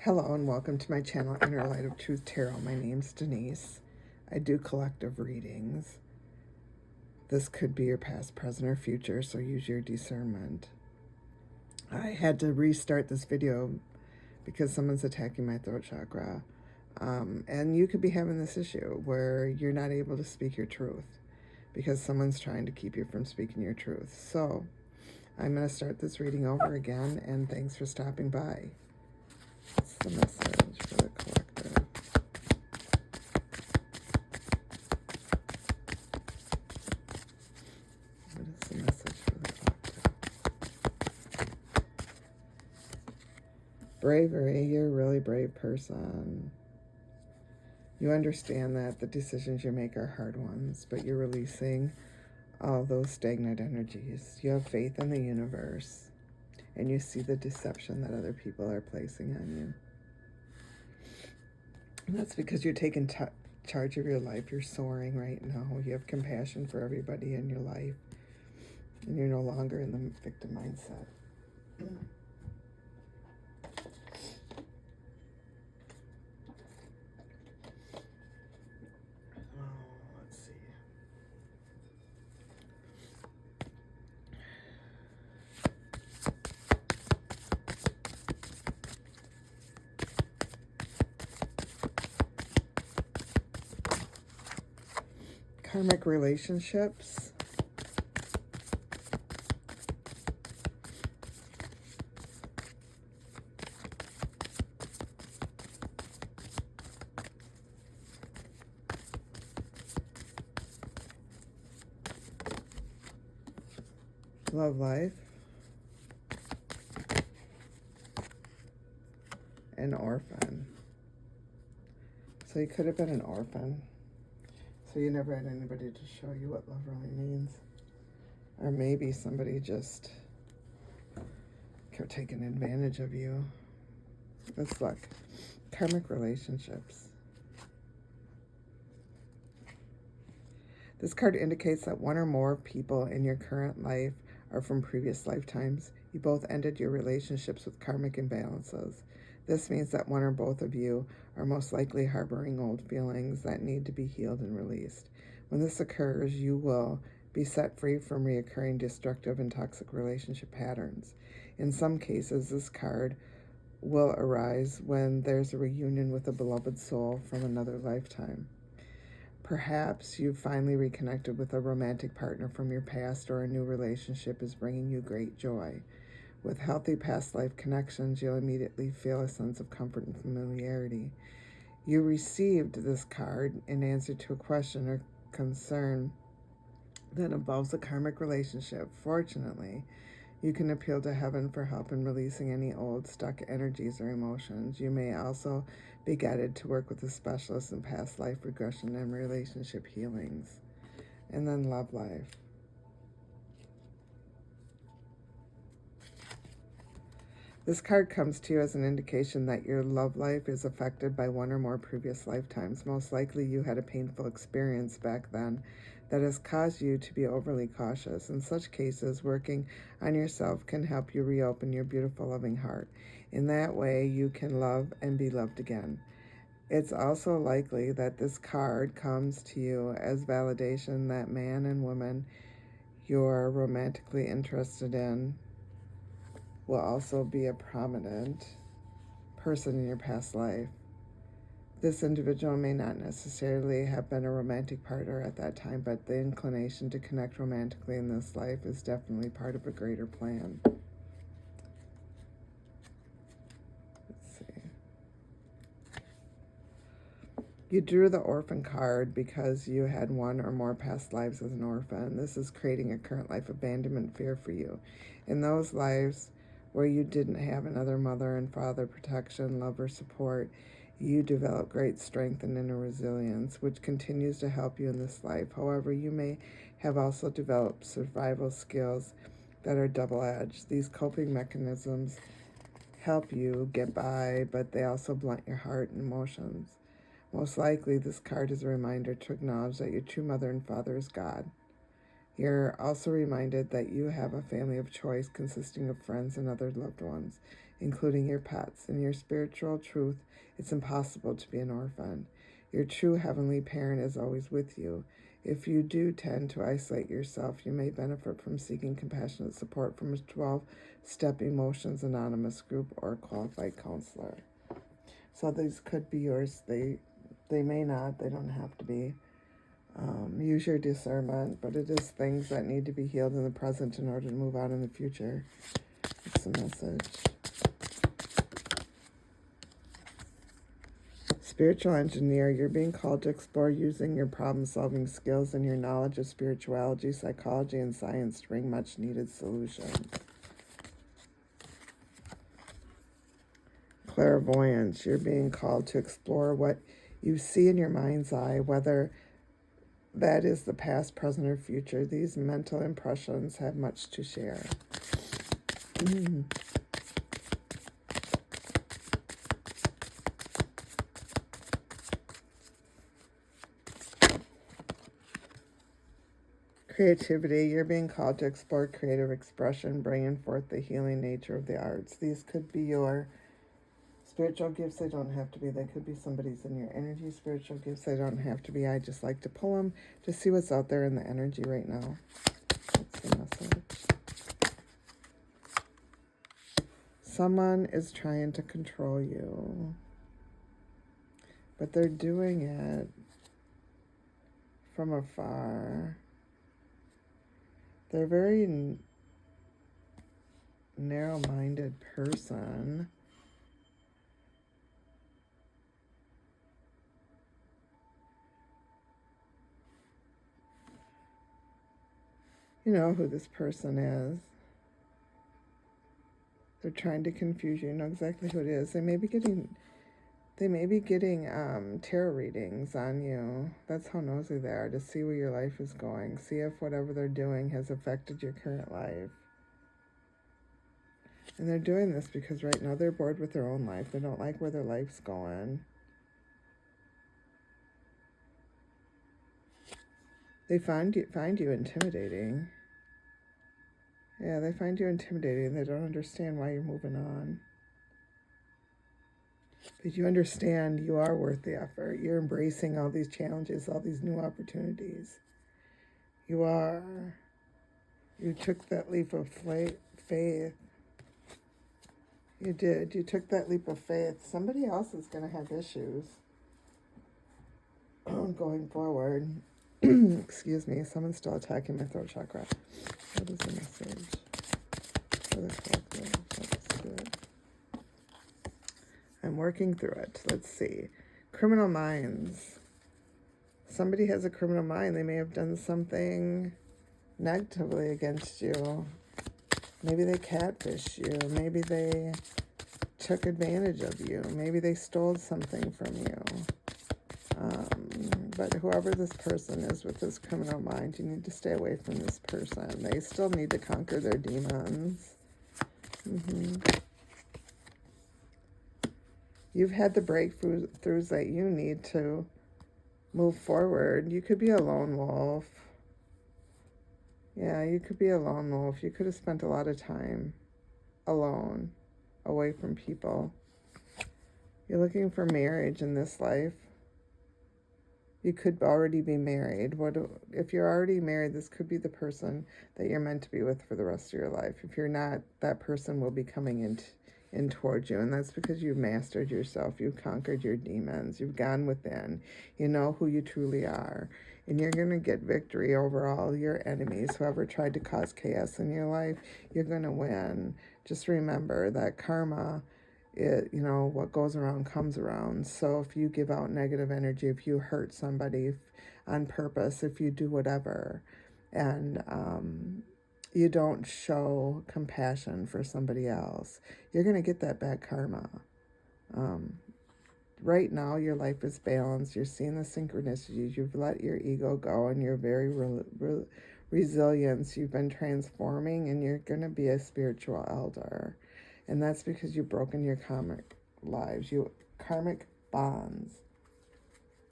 Hello and welcome to my channel, Inner Light of Truth Tarot. My name's Denise. I do collective readings. This could be your past, present, or future, so use your discernment. I had to restart this video because someone's attacking my throat chakra. And you could be having this issue where you're not able to speak your truth because someone's trying to keep you from speaking your truth. So I'm going to start this reading over again, and thanks for stopping by. What's the message for the collective? What is the message for the collective? Bravery. You're a really brave person. You understand that the decisions you make are hard ones, but you're releasing all those stagnant energies. You have faith in the universe, and you see the deception that other people are placing on you. And that's because you're taking charge of your life. You're soaring right now. You have compassion for everybody in your life, and you're no longer in the victim mindset. Let's see. Karmic relationships. Love life. An orphan. So you could have been an orphan. So you never had anybody to show you what love really means. Or maybe somebody just kept taking advantage of you. Let's look. Karmic relationships. This card indicates that one or more people in your current life are from previous lifetimes. You both ended your relationships with karmic imbalances. This means that one or both of you are most likely harboring old feelings that need to be healed and released. When this occurs, you will be set free from reoccurring destructive and toxic relationship patterns. In some cases, this card will arise when there's a reunion with a beloved soul from another lifetime. Perhaps you've finally reconnected with a romantic partner from your past, or a new relationship is bringing you great joy. With healthy past life connections, you'll immediately feel a sense of comfort and familiarity. You received this card in answer to a question or concern that involves a karmic relationship. Fortunately, you can appeal to heaven for help in releasing any old, stuck energies or emotions. You may also be guided to work with a specialist in past life regression and relationship healings. And then love life. This card comes to you as an indication that your love life is affected by one or more previous lifetimes. Most likely you had a painful experience back then that has caused you to be overly cautious. In such cases, working on yourself can help you reopen your beautiful, loving heart. In that way, you can love and be loved again. It's also likely that this card comes to you as validation that man and woman you're romantically interested in will also be a prominent person in your past life. This individual may not necessarily have been a romantic partner at that time, but the inclination to connect romantically in this life is definitely part of a greater plan. Let's see. You drew the orphan card because you had one or more past lives as an orphan. This is creating a current life abandonment fear for you. In those lives where you didn't have another mother and father protection, love, or support, you develop great strength and inner resilience, which continues to help you in this life. However, you may have also developed survival skills that are double-edged. These coping mechanisms help you get by, but they also blunt your heart and emotions. Most likely, this card is a reminder to acknowledge that your true mother and father is God. You're also reminded that you have a family of choice consisting of friends and other loved ones. including your pets. In your spiritual truth, it's impossible to be an orphan. Your true heavenly parent is always with you. If you do tend to isolate yourself, you may benefit from seeking compassionate support from a 12-step Emotions Anonymous group or a qualified counselor. So these could be yours. They may not. They don't have to be. Use your discernment, but it is things that need to be healed in the present in order to move on in the future. It's a message. Spiritual engineer, you're being called to explore using your problem-solving skills and your knowledge of spirituality, psychology, and science to bring much-needed solutions. Clairvoyance, you're being called to explore what you see in your mind's eye, whether that is the past, present, or future. These mental impressions have much to share. Creativity, you're being called to explore creative expression, bringing forth the healing nature of the arts. These could be your spiritual gifts. They don't have to be. They could be somebody's in your energy. Spiritual gifts, they don't have to be. I just like to pull them to see what's out there in the energy right now. That's the message. Someone is trying to control you, but they're doing it from afar. They're a very narrow-minded person. You know who this person is. They're trying to confuse you. You know exactly who it is. They may be getting tarot readings on you. That's how nosy they are, to see where your life is going. See if whatever they're doing has affected your current life. And they're doing this because right now they're bored with their own life. They don't like where their life's going. They find you intimidating. Yeah, they find you intimidating. They don't understand why you're moving on. But you understand you are worth the effort. You're embracing all these challenges, all these new opportunities. You are. You took that leap of faith. You did. You took that leap of faith. Somebody else is going to have issues going forward. Excuse me. Someone's still attacking my throat chakra. What is the message for the collective? That's good. I'm working through it. Let's see. Criminal minds. Somebody has a criminal mind. They may have done something negatively against you. Maybe they catfished you. Maybe they took advantage of you. Maybe they stole something from you. But whoever this person is with this criminal mind, you need to stay away from this person. They still need to conquer their demons. You've had the breakthroughs that you need to move forward. You could be a lone wolf. Yeah, you could be a lone wolf. You could have spent a lot of time alone, away from people. You're looking for marriage in this life. You could already be married. If you're already married, this could be the person that you're meant to be with for the rest of your life. If you're not, that person will be coming in towards you, and that's because you've mastered yourself. You've conquered your demons. You've gone within. You know who you truly are, and you're going to get victory over all your enemies. Whoever tried to cause chaos in your life, you're going to win. Just remember that karma, what goes around comes around. So if you give out negative energy, if you hurt somebody on purpose, if you do whatever, and you don't show compassion for somebody else, you're going to get that bad karma. Right now, your life is balanced. You're seeing the synchronicities. You've let your ego go, and you're very resilient. You've been transforming, and you're going to be a spiritual elder. And that's because you've broken your karmic karmic bonds.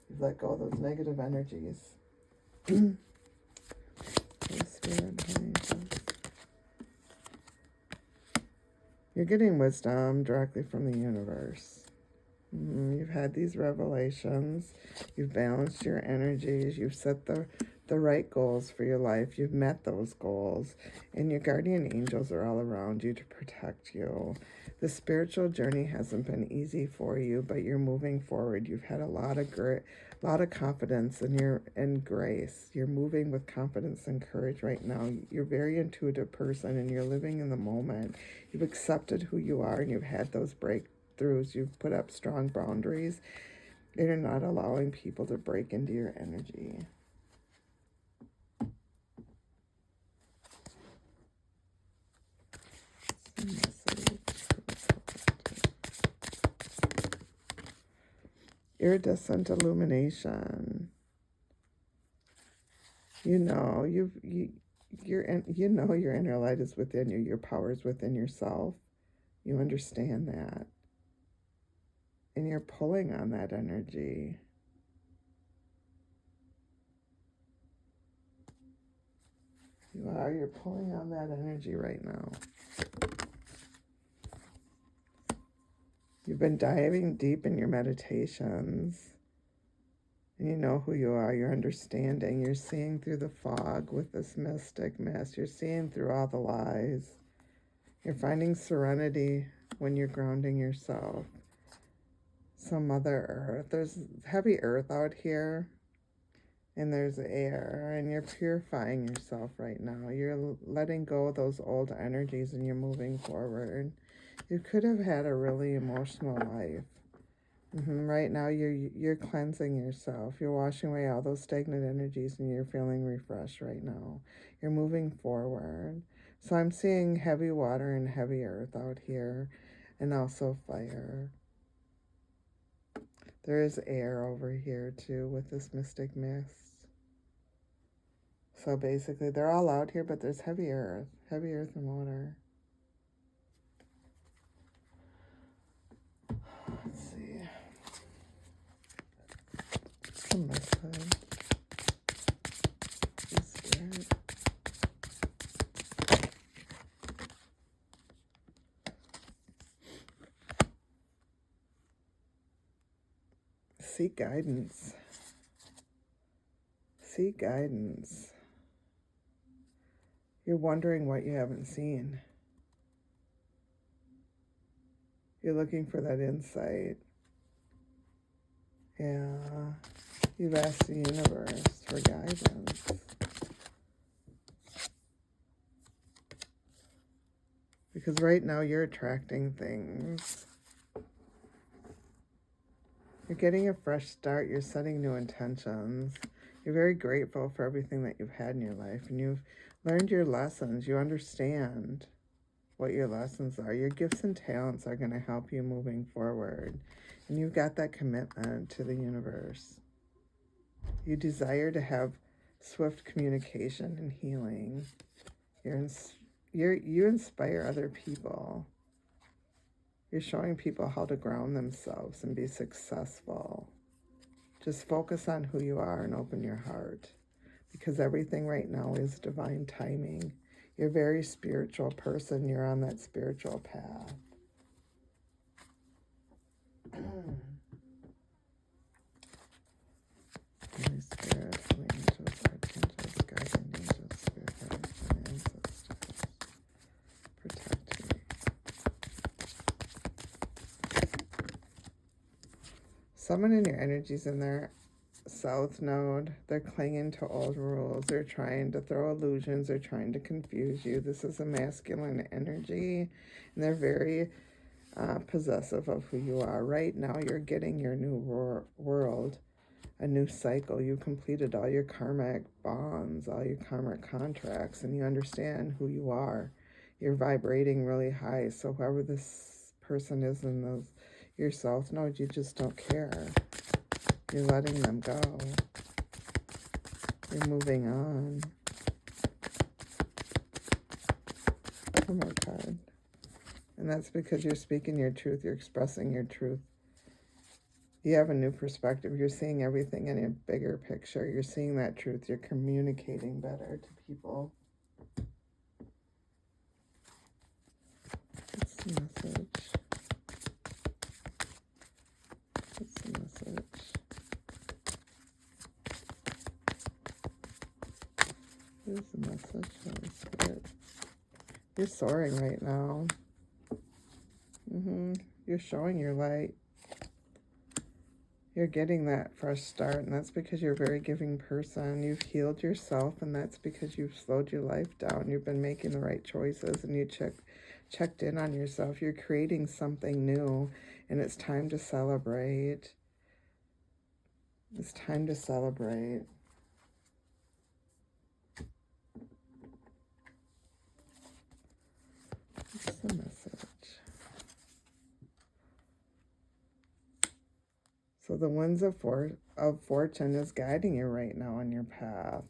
You've let go of those negative energies. Holy Spirit, You're getting wisdom directly from the universe. You've had these revelations. You've balanced your energies. You've set the right goals for your life. You've met those goals. And your guardian angels are all around you to protect you. The spiritual journey hasn't been easy for you, but you're moving forward. You've had a lot of confidence and grace. You're moving with confidence and courage right now. You're a very intuitive person, and you're living in the moment. You've accepted who you are, and you've had those breakthroughs. You've put up strong boundaries, and you're not allowing people to break into your energy. Iridescent illumination. You know your inner light is within you. Your power is within yourself. You understand that, and you're pulling on that energy. You're pulling on that energy right now. You've been diving deep in your meditations, and you know who you are. You're understanding. You're seeing through the fog with this mystic mist. You're seeing through all the lies. You're finding serenity when you're grounding yourself. So Mother Earth, there's heavy earth out here, and there's air, and you're purifying yourself right now. You're letting go of those old energies, and you're moving forward. You could have had a really emotional life. Right now, you're cleansing yourself. You're washing away all those stagnant energies, and you're feeling refreshed right now. You're moving forward. So I'm seeing heavy water and heavy earth out here, and also fire. There is air over here too with this mystic mist. So basically, they're all out here, but there's heavy earth and water. Let's see. What's the message? Spirit. Seek guidance. Seek guidance. You're wondering what you haven't seen. You're looking for that insight. Yeah. You've asked the universe for guidance. Because right now you're attracting things. You're getting a fresh start. You're setting new intentions. You're very grateful for everything that you've had in your life. And you've learned your lessons. You understand what your lessons are. Your gifts and talents are going to help you moving forward. And you've got that commitment to the universe. You desire to have swift communication and healing. You inspire other people. You're showing people how to ground themselves and be successful. Just focus on who you are and open your heart, because everything right now is divine timing. You're a very spiritual person. You're on that spiritual path. Holy Spirit, holy angels, archangels, guardian angels, spirit guides, and ancestors, protect me. Someone in your energies in their south node, they're clinging to old rules. They're trying to throw illusions. They're trying to confuse you. This is a masculine energy, and they're very possessive of who you are. Right now, you're getting your new world, a new cycle. You completed all your karmic bonds, all your karmic contracts, and you understand who you are. You're vibrating really high. So whoever this person is in your south node, you just don't care. You're letting them go. You're moving on. One more card. And that's because you're speaking your truth. You're expressing your truth. You have a new perspective. You're seeing everything in a bigger picture. You're seeing that truth. You're communicating better to people. Let's see. the message? What's the message? Here's the message, Holy Spirit. You're soaring right now. You're showing your light. You're getting that fresh start, and that's because you're a very giving person. You've healed yourself, and that's because you've slowed your life down. You've been making the right choices, and you checked in on yourself. You're creating something new, and it's time to celebrate. It's time to celebrate. What's the message? So the winds of fortune is guiding you right now on your path.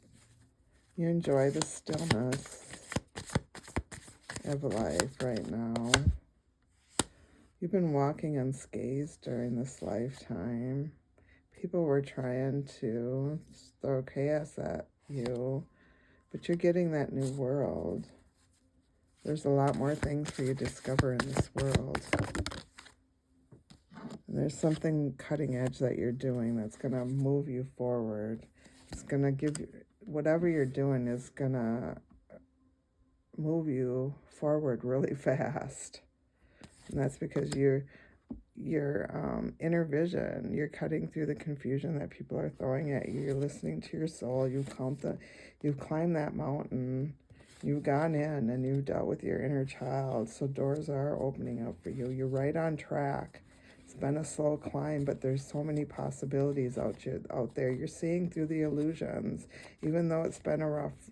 You enjoy the stillness of life right now. You've been walking unscathed during this lifetime. People were trying to throw chaos at you, but you're getting that new world. There's a lot more things for you to discover in this world. And there's something cutting edge that you're doing that's going to move you forward. It's going to give you, whatever you're doing is going to move you forward really fast. And that's because your inner vision, you're cutting through the confusion that people are throwing at you. You're listening to your soul. You've climbed that mountain. You've gone in and you've dealt with your inner child. So doors are opening up for you. You're right on track. It's been a slow climb, but there's so many possibilities out there. You're seeing through the illusions. Even though it's been a rough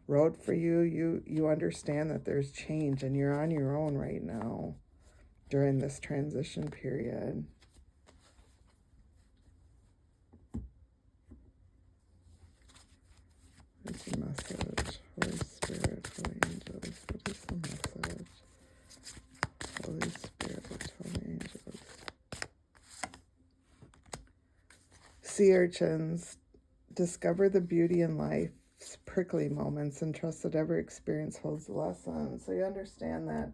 road for you, you understand that there's change, and you're on your own right now during this transition period. What's the message? Holy Spirit, Holy Angels, what is the message? Holy Spirit, Holy Angels. Sea urchins, discover the beauty in life's prickly moments and trust that every experience holds a lesson. So you understand that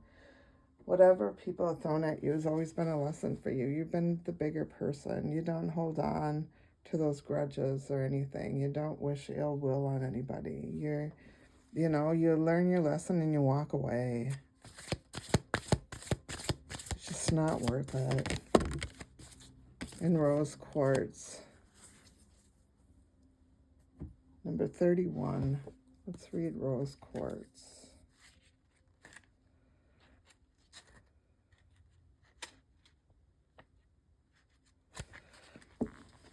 whatever people have thrown at you has always been a lesson for you. You've been the bigger person. You don't hold on to those grudges or anything. You don't wish ill will on anybody. You learn your lesson and you walk away. It's just not worth it. And rose quartz. Number 31. Let's read rose quartz.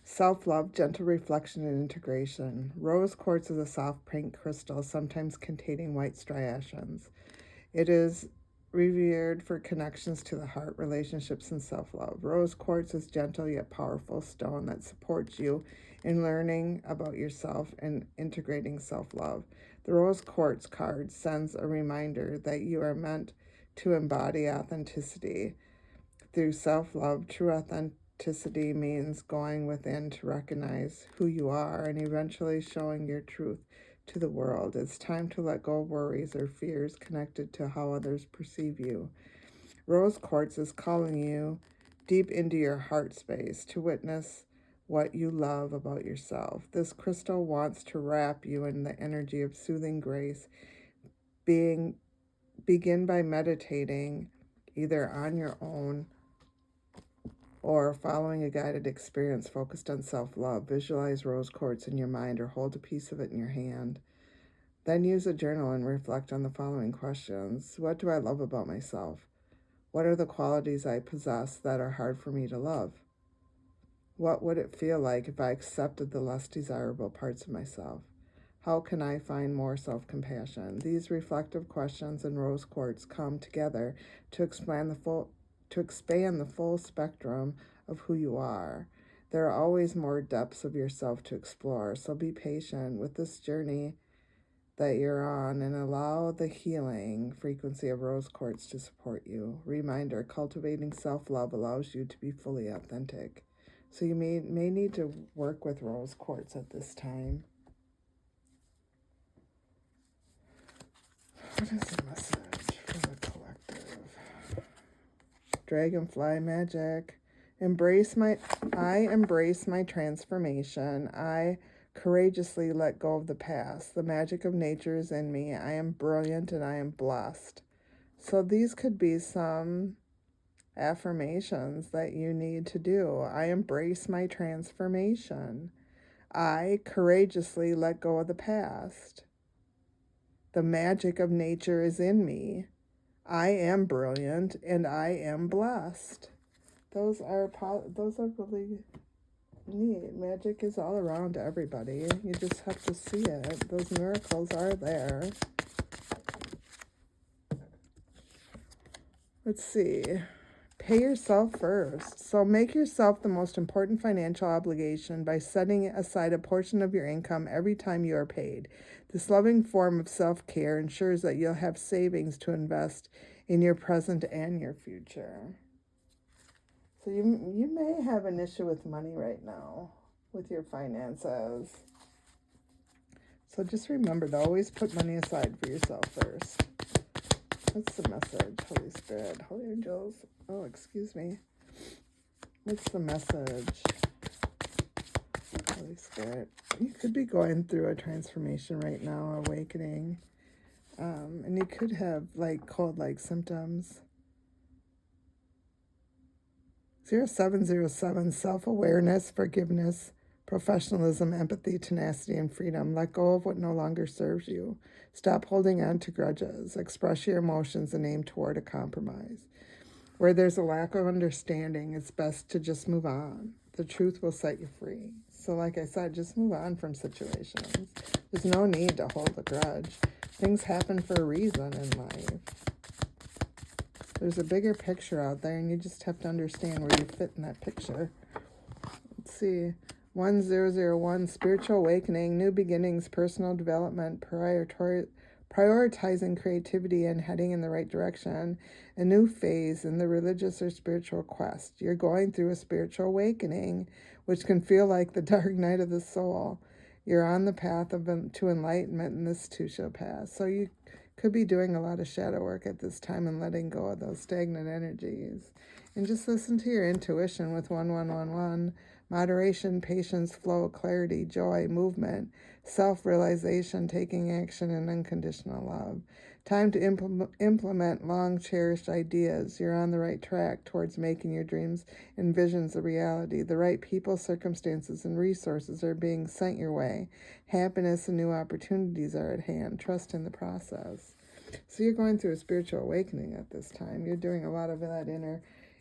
Self-love, gentle reflection, and integration. Rose quartz is a soft pink crystal, sometimes containing white striations. It is revered for connections to the heart, relationships, and self-love. Rose quartz is gentle yet powerful stone that supports you in learning about yourself and integrating self-love. The rose quartz card sends a reminder that you are meant to embody authenticity through self-love. True authenticity means going within to recognize who you are and eventually showing your truth to the world. It's time to let go of worries or fears connected to how others perceive you. Rose quartz is calling you deep into your heart space to witness what you love about yourself. This crystal wants to wrap you in the energy of soothing grace. Begin by meditating either on your own or following a guided experience focused on self-love. Visualize rose quartz in your mind or hold a piece of it in your hand. Then use a journal and reflect on the following questions. What do I love about myself? What are the qualities I possess that are hard for me to love? What would it feel like if I accepted the less desirable parts of myself? How can I find more self-compassion? These reflective questions and rose quartz come together to expand the full spectrum of who you are. There are always more depths of yourself to explore, so be patient with this journey that you're on and allow the healing frequency of rose quartz to support you. Reminder, cultivating self-love allows you to be fully authentic. So you may need to work with rose quartz at this time. What is the message for the collective? Dragonfly magic. I embrace my transformation. I courageously let go of the past. The magic of nature is in me. I am brilliant and I am blessed. So these could be some affirmations that you need to do. I embrace my transformation. I courageously let go of the past. The magic of nature is in me. I am brilliant and I am blessed. Those are really neat. Magic is all around everybody. You just have to see it. Those miracles are there. Let's see. Pay yourself first. So make yourself the most important financial obligation by setting aside a portion of your income every time you are paid. This loving form of self-care ensures that you'll have savings to invest in your present and your future. So you may have an issue with money right now, with your finances. So just remember to always put money aside for yourself first. What's the message, Holy Spirit, Holy Angels? Oh, excuse me. What's the message, Holy Spirit? You could be going through a transformation right now, awakening. And you could have like cold-like symptoms. 0707, self-awareness, forgiveness, professionalism, empathy, tenacity, and freedom. Let go of what no longer serves you. Stop holding on to grudges. Express your emotions and aim toward a compromise. Where there's a lack of understanding, it's best to just move on. The truth will set you free. So like I said, just move on from situations. There's no need to hold a grudge. Things happen for a reason in life. There's a bigger picture out there, and you just have to understand where you fit in that picture. Let's see. 1001, spiritual awakening, new beginnings, personal development, prioritizing creativity and heading in the right direction, a new phase in the religious or spiritual quest. You're going through a spiritual awakening, which can feel like the dark night of the soul. You're on the path to enlightenment, and this too shall pass. So you could be doing a lot of shadow work at this time and letting go of those stagnant energies. And just listen to your intuition with 1111. Moderation, patience, flow, clarity, joy, movement, self-realization, taking action, and unconditional love. Time to implement long-cherished ideas. You're on the right track towards making your dreams and visions a reality. The right people, circumstances, and resources are being sent your way. Happiness and new opportunities are at hand. Trust in the process. So you're going through a spiritual awakening at this time. You're doing a lot of that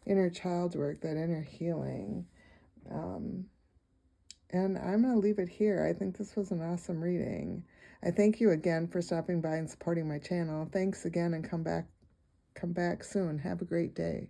inner child work, that inner healing. And I'm going to leave it here. I think this was an awesome reading. I thank you again for stopping by and supporting my channel. Thanks again, and come back soon. Have a great day.